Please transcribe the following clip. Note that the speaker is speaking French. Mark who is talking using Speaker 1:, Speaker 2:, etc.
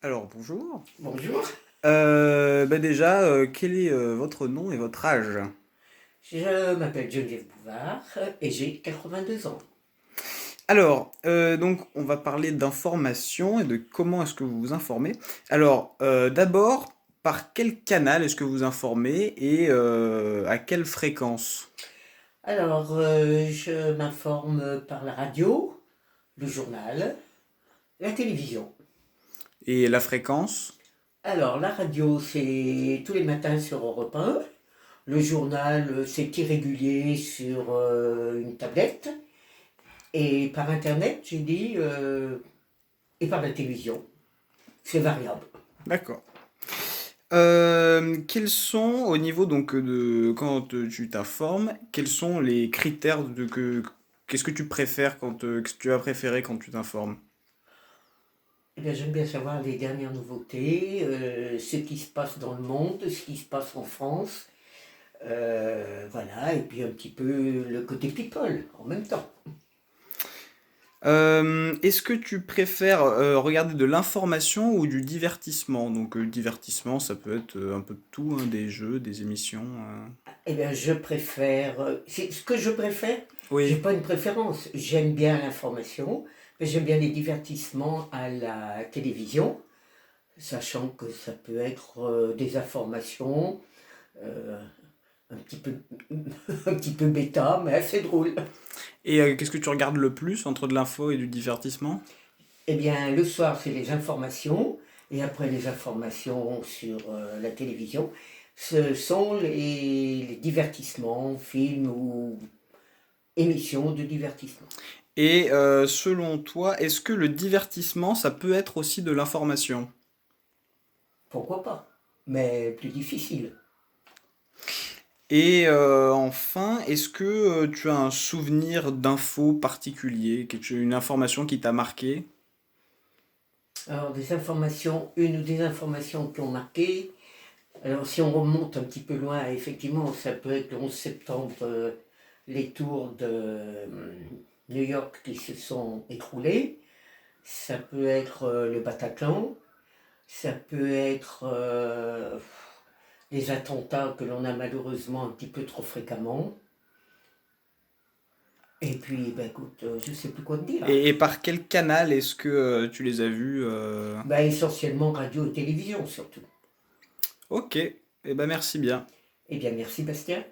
Speaker 1: Alors bonjour.
Speaker 2: Bonjour,
Speaker 1: Déjà, quel est votre nom et votre âge?
Speaker 2: je m'appelle Geneviève Bouvard et j'ai 82 ans.
Speaker 1: Alors, donc on va parler d'information et de comment est-ce que vous vous informez. Alors, d'abord, par quel canal est-ce que vous informez et à quelle fréquence?
Speaker 2: Alors, je m'informe par la radio, le journal, la télévision.
Speaker 1: Et la fréquence?
Speaker 2: Alors, la radio, c'est tous les matins sur Europe 1. Le journal, c'est irrégulier sur une tablette. Et par Internet, j'ai dit, et par la télévision. C'est variable.
Speaker 1: D'accord. Quels sont, au niveau donc de quand tu t'informes, quels sont les critères qu'est-ce que tu préfères qu'est-ce que tu as préféré quand tu t'informes?
Speaker 2: Eh bien, j'aime bien savoir les dernières nouveautés, ce qui se passe dans le monde, ce qui se passe en France. Voilà, et puis un petit peu le côté people en même temps.
Speaker 1: Est-ce que tu préfères regarder de l'information ou du divertissement? Donc, divertissement, ça peut être un peu de tout, hein, des jeux, des émissions.
Speaker 2: Eh bien, je préfère. C'est ce que je préfère. J'ai
Speaker 1: Oui.
Speaker 2: pas une préférence. J'aime bien l'information, mais j'aime bien les divertissements à la télévision, sachant que ça peut être des informations euh, un petit peu, un petit peu bêta, mais assez drôle.
Speaker 1: Et qu'est-ce que tu regardes le plus entre de l'info et du divertissement?
Speaker 2: Eh bien, le soir, c'est les informations, et après les informations sur la télévision, ce sont les divertissements, films ou émissions de divertissement.
Speaker 1: Et selon toi, est-ce que le divertissement, ça peut être aussi de l'information?
Speaker 2: Pourquoi pas? Mais plus difficile.
Speaker 1: Et enfin, est-ce que tu as un souvenir d'info particulier, une information qui t'a marqué?
Speaker 2: Alors, des informations, une ou des informations qui ont marqué. Alors, si on remonte un petit peu loin, effectivement, ça peut être le 11 septembre, les tours de New York qui se sont écroulés. Ça peut être le Bataclan. Ça peut être des attentats que l'on a malheureusement un petit peu trop fréquemment. Et puis, ben écoute, je sais plus quoi te dire.
Speaker 1: Et par quel canal est-ce que tu les as vus
Speaker 2: Ben, essentiellement radio et télévision surtout.
Speaker 1: Ok, eh ben merci bien.
Speaker 2: Eh bien, merci Bastien.